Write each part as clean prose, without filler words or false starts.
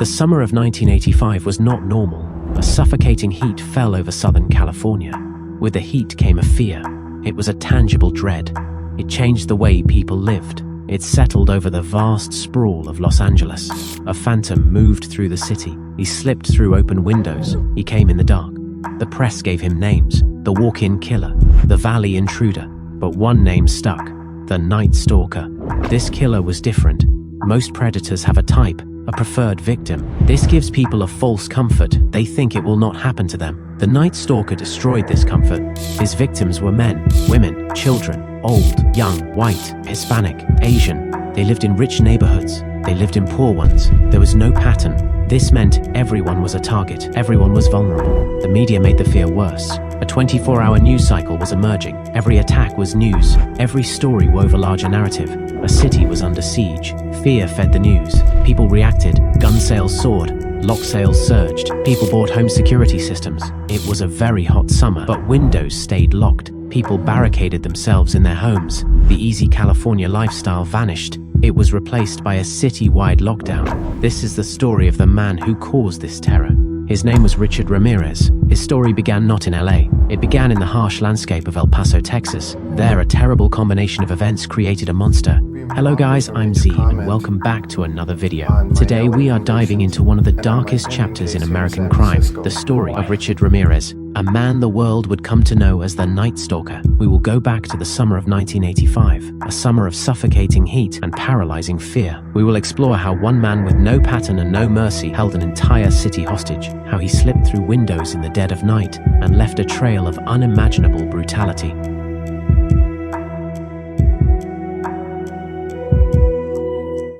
The summer of 1985 was not normal. A suffocating heat fell over Southern California. With the heat came a fear. It was a tangible dread. It changed the way people lived. It settled over the vast sprawl of Los Angeles. A phantom moved through the city. He slipped through open windows. He came in the dark. The press gave him names: the walk-in killer, the valley intruder. But one name stuck: the Night Stalker. This killer was different. Most predators have a type, a preferred victim. This gives people a false comfort. They think it will not happen to them. The Night Stalker destroyed this comfort. His victims were men, women, children, old, young, white, Hispanic, Asian. They lived in rich neighborhoods. They lived in poor ones. There was no pattern. This meant everyone was a target. Everyone was vulnerable. The media made the fear worse. A 24-hour news cycle was emerging. Every attack was news. Every story wove a larger narrative. A city was under siege. Fear fed the news. People reacted. Gun sales soared. Lock sales surged. People bought home security systems. It was a very hot summer, but windows stayed locked. People barricaded themselves in their homes. The easy California lifestyle vanished. It was replaced by a city-wide lockdown. This is the story of the man who caused this terror. His name was Richard Ramirez. His story began not in LA. It began in the harsh landscape of El Paso, Texas. There, a terrible combination of events created a monster. Hello guys, I'm Z, and welcome back to another video. Today we are diving into one of the darkest chapters in American crime, the story of Richard Ramirez, a man the world would come to know as the Night Stalker. We will go back to the summer of 1985, a summer of suffocating heat and paralyzing fear. We will explore how one man with no pattern and no mercy held an entire city hostage, how he slipped through windows in the dead of night and left a trail of unimaginable brutality.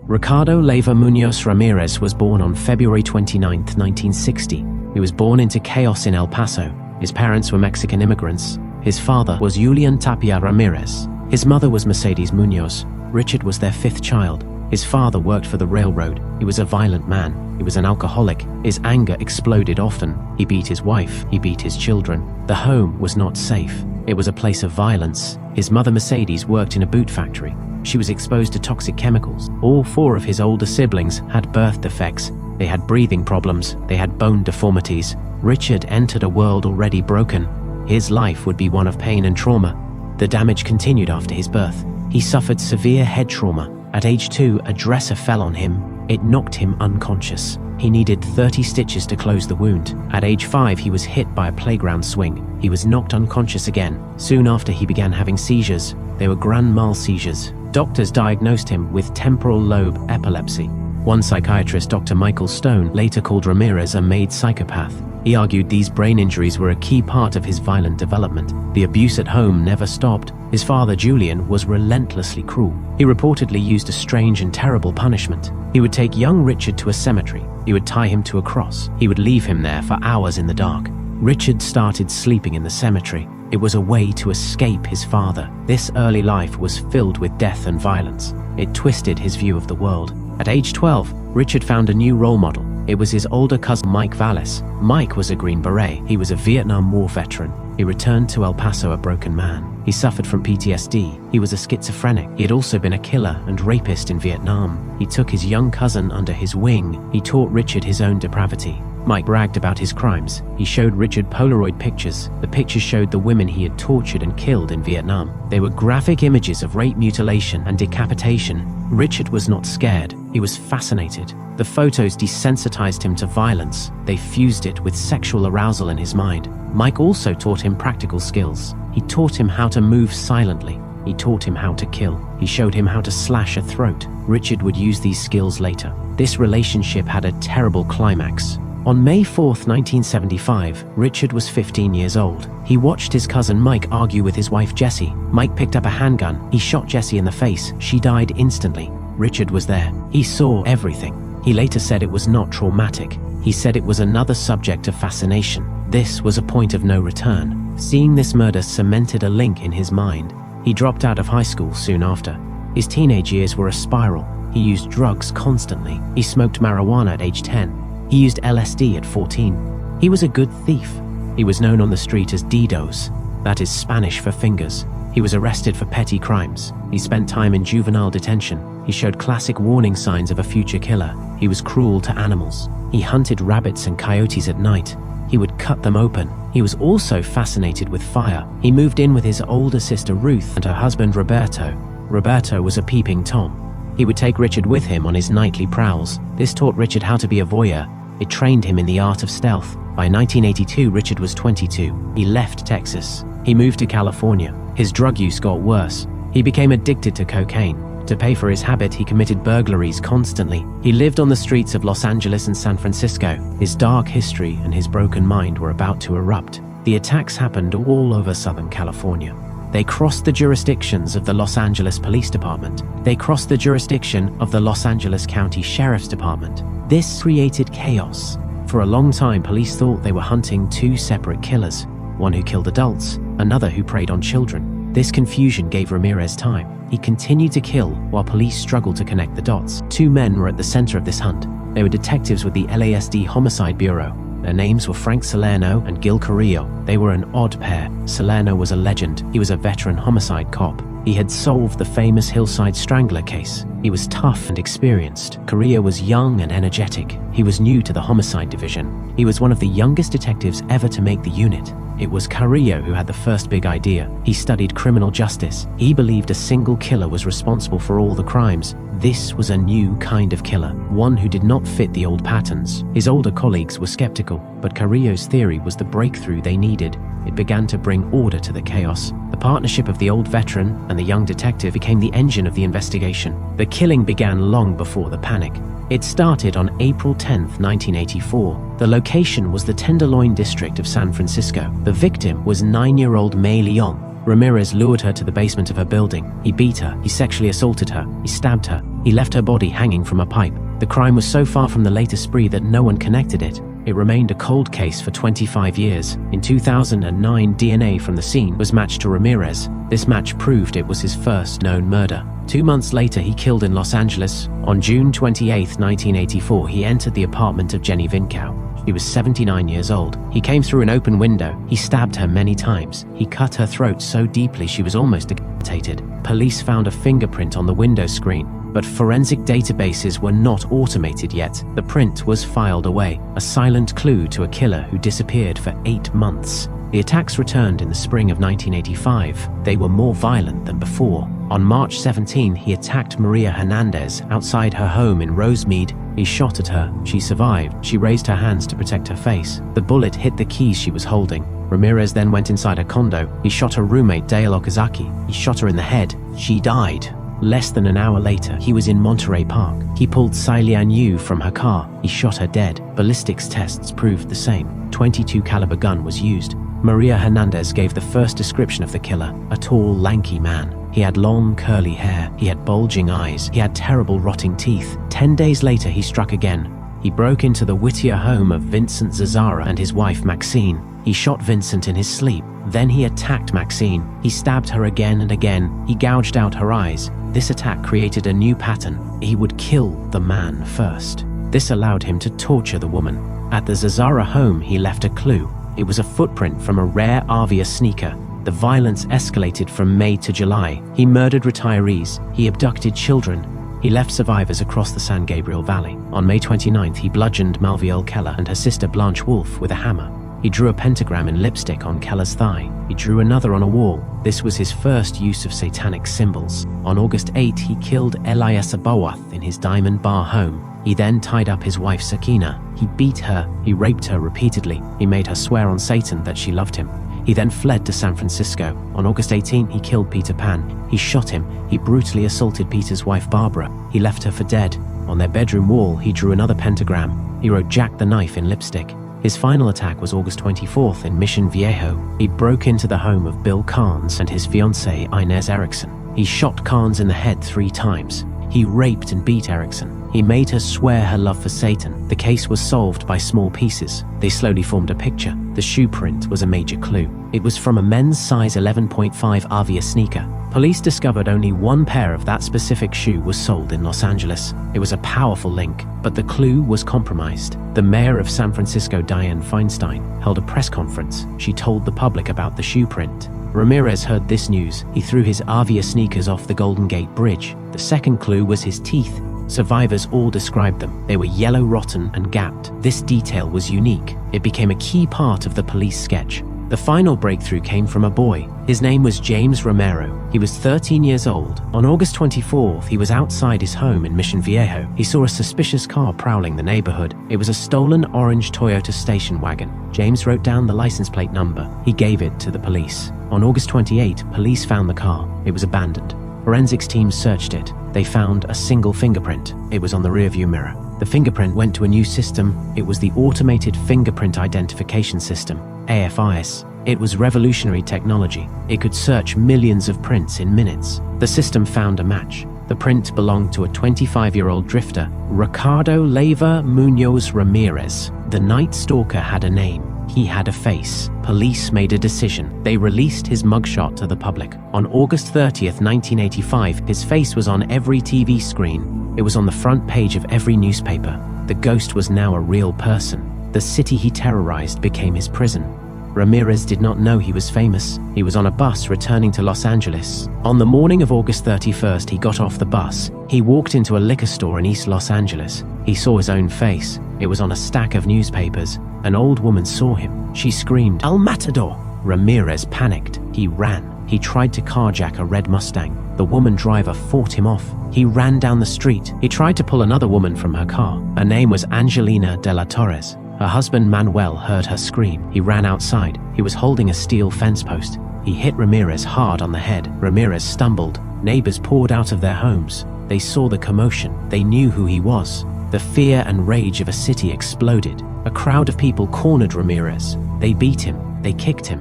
Ricardo Leyva Munoz Ramirez was born on February 29, 1960. He was born into chaos in El Paso. His parents were Mexican immigrants. His father was Julian Tapia Ramirez. His mother was Mercedes Munoz. Richard was their fifth child. His father worked for the railroad. He was a violent man. He was an alcoholic. His anger exploded often. He beat his wife. He beat his children. The home was not safe. It was a place of violence. His mother Mercedes worked in a boot factory. She was exposed to toxic chemicals. All four of his older siblings had birth defects. They had breathing problems. They had bone deformities. Richard entered a world already broken. His life would be one of pain and trauma. The damage continued after his birth. He suffered severe head trauma. At age 2, a dresser fell on him. It knocked him unconscious. He needed 30 stitches to close the wound. At age 5, he was hit by a playground swing. He was knocked unconscious again. Soon after, he began having seizures. They were grand mal seizures. Doctors diagnosed him with temporal lobe epilepsy. One psychiatrist, Dr. Michael Stone, later called Ramirez a made psychopath. He argued these brain injuries were a key part of his violent development. The abuse at home never stopped. His father, Julian, was relentlessly cruel. He reportedly used a strange and terrible punishment. He would take young Richard to a cemetery. He would tie him to a cross. He would leave him there for hours in the dark. Richard started sleeping in the cemetery. It was a way to escape his father. This early life was filled with death and violence. It twisted his view of the world. At age 12, Richard found a new role model. It was his older cousin, Mike Vallis. Mike was a Green Beret. He was a Vietnam War veteran. He returned to El Paso a broken man. He suffered from PTSD. He was a schizophrenic. He had also been a killer and rapist in Vietnam. He took his young cousin under his wing. He taught Richard his own depravity. Mike bragged about his crimes. He showed Richard Polaroid pictures. The pictures showed the women he had tortured and killed in Vietnam. They were graphic images of rape, mutilation, and decapitation. Richard was not scared. He was fascinated. The photos desensitized him to violence. They fused it with sexual arousal in his mind. Mike also taught him practical skills. He taught him how to move silently. He taught him how to kill. He showed him how to slash a throat. Richard would use these skills later. This relationship had a terrible climax. On May 4th, 1975, Richard was 15 years old. He watched his cousin Mike argue with his wife Jessie. Mike picked up a handgun. He shot Jessie in the face. She died instantly. Richard was there. He saw everything. He later said it was not traumatic. He said it was another subject of fascination. This was a point of no return. Seeing this murder cemented a link in his mind. He dropped out of high school soon after. His teenage years were a spiral. He used drugs constantly. He smoked marijuana at age 10. He used LSD at 14. He was a good thief. He was known on the street as Didos, that is Spanish for fingers. He was arrested for petty crimes. He spent time in juvenile detention. He showed classic warning signs of a future killer. He was cruel to animals. He hunted rabbits and coyotes at night. He would cut them open. He was also fascinated with fire. He moved in with his older sister Ruth and her husband Roberto. Roberto was a peeping Tom. He would take Richard with him on his nightly prowls. This taught Richard how to be a voyeur. It trained him in the art of stealth. By 1982, Richard was 22. He left Texas. He moved to California. His drug use got worse. He became addicted to cocaine. To pay for his habit, he committed burglaries constantly. He lived on the streets of Los Angeles and San Francisco. His dark history and his broken mind were about to erupt. The attacks happened all over Southern California. They crossed the jurisdictions of the Los Angeles Police Department. They crossed the jurisdiction of the Los Angeles County Sheriff's Department. This created chaos. For a long time, police thought they were hunting two separate killers, one who killed adults, another who preyed on children. This confusion gave Ramirez time. He continued to kill while police struggled to connect the dots. Two men were at the center of this hunt. They were detectives with the LASD Homicide Bureau. Their names were Frank Salerno and Gil Carrillo. They were an odd pair. Salerno was a legend. He was a veteran homicide cop. He had solved the famous Hillside Strangler case. He was tough and experienced. Carrillo was young and energetic. He was new to the homicide division. He was one of the youngest detectives ever to make the unit. It was Carrillo who had the first big idea. He studied criminal justice. He believed a single killer was responsible for all the crimes. This was a new kind of killer, one who did not fit the old patterns. His older colleagues were skeptical, but Carrillo's theory was the breakthrough they needed. It began to bring order to the chaos. The partnership of the old veteran and the young detective became the engine of the investigation. The killing began long before the panic. It started on April 10, 1984. The location was the Tenderloin district of San Francisco. The victim was 9-year-old May Leon. Ramirez lured her to the basement of her building. He beat her, he sexually assaulted her, he stabbed her, he left her body hanging from a pipe. The crime was so far from the latest spree that no one connected it. It remained a cold case for 25 years. In 2009, DNA from the scene was matched to Ramirez. This match proved it was his first known murder. 2 months later, he killed in Los Angeles. On June 28, 1984, he entered the apartment of Jenny Vincow. She was 79 years old. He came through an open window. He stabbed her many times. He cut her throat so deeply she was almost decapitated. Police found a fingerprint on the window screen, but forensic databases were not automated yet. The print was filed away, a silent clue to a killer who disappeared for 8 months. The attacks returned in the spring of 1985. They were more violent than before. On March 17, he attacked Maria Hernandez outside her home in Rosemead. He shot at her. She survived. She raised her hands to protect her face. The bullet hit the keys she was holding. Ramirez then went inside her condo. He shot her roommate, Dale Okazaki. He shot her in the head. She died. Less than an hour later, he was in Monterey Park. He pulled Sailian Yu from her car. He shot her dead. Ballistics tests proved the same. .22 caliber gun was used. Maria Hernandez gave the first description of the killer, a tall, lanky man. He had long, curly hair. He had bulging eyes. He had terrible, rotting teeth. 10 days later, he struck again. He broke into the Whittier home of Vincent Zazzara and his wife, Maxine. He shot Vincent in his sleep. Then he attacked Maxine. He stabbed her again and again. He gouged out her eyes. This attack created a new pattern. He would kill the man first. This allowed him to torture the woman. At the Zazzara home, he left a clue. It was a footprint from a rare Avia sneaker. The violence escalated from May to July. He murdered retirees. He abducted children. He left survivors across the San Gabriel Valley. On May 29th, he bludgeoned Malviole Keller and her sister Blanche Wolfe with a hammer. He drew a pentagram in lipstick on Keller's thigh. He drew another on a wall. This was his first use of satanic symbols. On August 8, he killed Elias Abawath in his Diamond Bar home. He then tied up his wife Sakina. He beat her. He raped her repeatedly. He made her swear on Satan that she loved him. He then fled to San Francisco. On August 18, he killed Peter Pan. He shot him. He brutally assaulted Peter's wife Barbara. He left her for dead. On their bedroom wall, he drew another pentagram. He wrote Jack the Knife in lipstick. His final attack was August 24th in Mission Viejo. He broke into the home of Bill Carnes and his fiancée Inez Erickson. He shot Carnes in the head 3 times. He raped and beat Erickson. He made her swear her love for Satan. The case was solved by small pieces. They slowly formed a picture. The shoe print was a major clue. It was from a men's size 11.5 Avia sneaker. Police discovered only one pair of that specific shoe was sold in Los Angeles. It was a powerful link, but the clue was compromised. The mayor of San Francisco, Dianne Feinstein, held a press conference. She told the public about the shoe print. Ramirez heard this news. He threw his Avia sneakers off the Golden Gate Bridge. The second clue was his teeth. Survivors all described them. They were yellow, rotten, and gapped. This detail was unique. It became a key part of the police sketch. The final breakthrough came from a boy. His name was James Romero. He was 13 years old. On August 24th, he was outside his home in Mission Viejo. He saw a suspicious car prowling the neighborhood. It was a stolen orange Toyota station wagon. James wrote down the license plate number. He gave it to the police. On August 28, police found the car. It was abandoned. Forensics teams searched it. They found a single fingerprint. It was on the rearview mirror. The fingerprint went to a new system. It was the Automated Fingerprint Identification System, AFIS. It was revolutionary technology. It could search millions of prints in minutes. The system found a match. The print belonged to a 25-year-old drifter, Ricardo Leyva Munoz Ramirez. The Night Stalker had a name. He had a face. Police made a decision. They released his mugshot to the public. On August 30th, 1985, his face was on every TV screen. It was on the front page of every newspaper. The ghost was now a real person. The city he terrorized became his prison. Ramirez did not know he was famous. He was on a bus returning to Los Angeles. On the morning of August 31st, he got off the bus. He walked into a liquor store in East Los Angeles. He saw his own face. It was on a stack of newspapers. An old woman saw him. She screamed, "El Matador!" Ramirez panicked. He ran. He tried to carjack a red Mustang. The woman driver fought him off. He ran down the street. He tried to pull another woman from her car. Her name was Angelina de la Torres. Her husband Manuel heard her scream. He ran outside. He was holding a steel fence post. He hit Ramirez hard on the head. Ramirez stumbled. Neighbors poured out of their homes. They saw the commotion. They knew who he was. The fear and rage of a city exploded. A crowd of people cornered Ramirez. They beat him. They kicked him.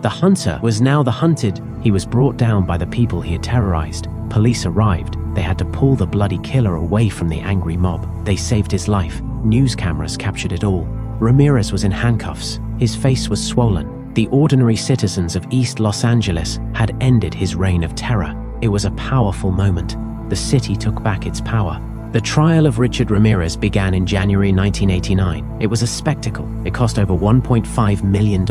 The hunter was now the hunted. He was brought down by the people he had terrorized. Police arrived. They had to pull the bloody killer away from the angry mob. They saved his life. News cameras captured it all. Ramirez was in handcuffs. His face was swollen. The ordinary citizens of East Los Angeles had ended his reign of terror. It was a powerful moment. The city took back its power. The trial of Richard Ramirez began in January 1989. It was a spectacle. It cost over $1.5 million.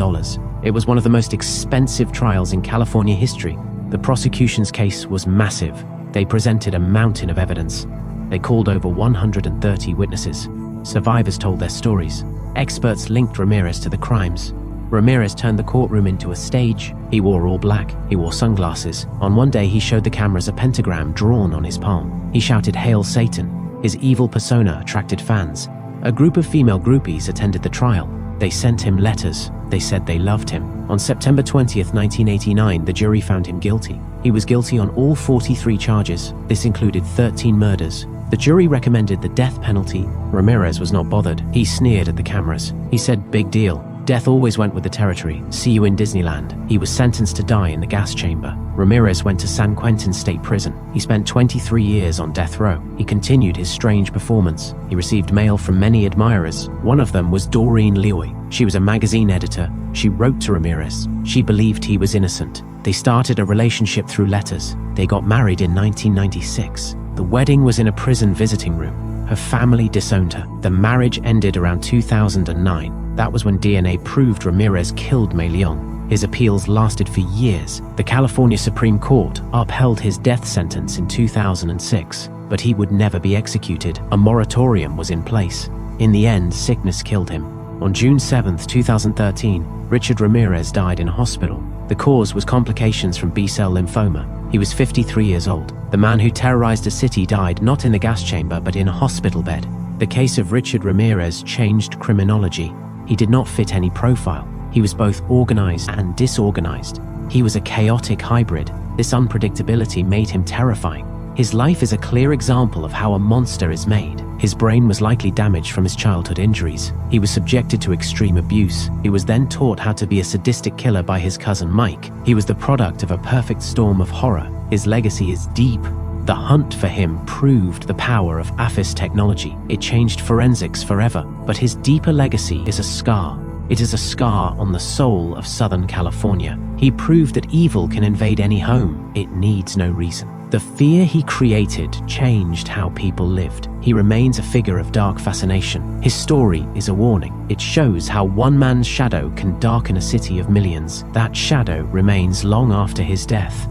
It was one of the most expensive trials in California history. The prosecution's case was massive. They presented a mountain of evidence. They called over 130 witnesses. Survivors told their stories. Experts linked Ramirez to the crimes. Ramirez turned the courtroom into a stage. He wore all black. He wore sunglasses. On one day, he showed the cameras a pentagram drawn on his palm. He shouted, "Hail Satan." His evil persona attracted fans. A group of female groupies attended the trial. They sent him letters. They said they loved him. On September 20th, 1989, the jury found him guilty. He was guilty on all 43 charges. This included 13 murders. The jury recommended the death penalty. Ramirez was not bothered. He sneered at the cameras. He said, "Big deal. Death always went with the territory. See you in Disneyland." He was sentenced to die in the gas chamber. Ramirez went to San Quentin State Prison. He spent 23 years on death row. He continued his strange performance. He received mail from many admirers. One of them was Doreen Leoy. She was a magazine editor. She wrote to Ramirez. She believed he was innocent. They started a relationship through letters. They got married in 1996. The wedding was in a prison visiting room. Her family disowned her. The marriage ended around 2009. That was when DNA proved Ramirez killed May Leon. His appeals lasted for years. The California Supreme Court upheld his death sentence in 2006, but he would never be executed. A moratorium was in place. In the end, sickness killed him. On June 7, 2013, Richard Ramirez died in a hospital. The cause was complications from B-cell lymphoma. He was 53 years old. The man who terrorized a city died not in the gas chamber, but in a hospital bed. The case of Richard Ramirez changed criminology. He did not fit any profile. He was both organized and disorganized. He was a chaotic hybrid. This unpredictability made him terrifying. His life is a clear example of how a monster is made. His brain was likely damaged from his childhood injuries. He was subjected to extreme abuse. He was then taught how to be a sadistic killer by his cousin Mike. He was the product of a perfect storm of horror. His legacy is deep. The hunt for him proved the power of AFIS technology. It changed forensics forever. But his deeper legacy is a scar. It is a scar on the soul of Southern California. He proved that evil can invade any home. It needs no reason. The fear he created changed how people lived. He remains a figure of dark fascination. His story is a warning. It shows how one man's shadow can darken a city of millions. That shadow remains long after his death.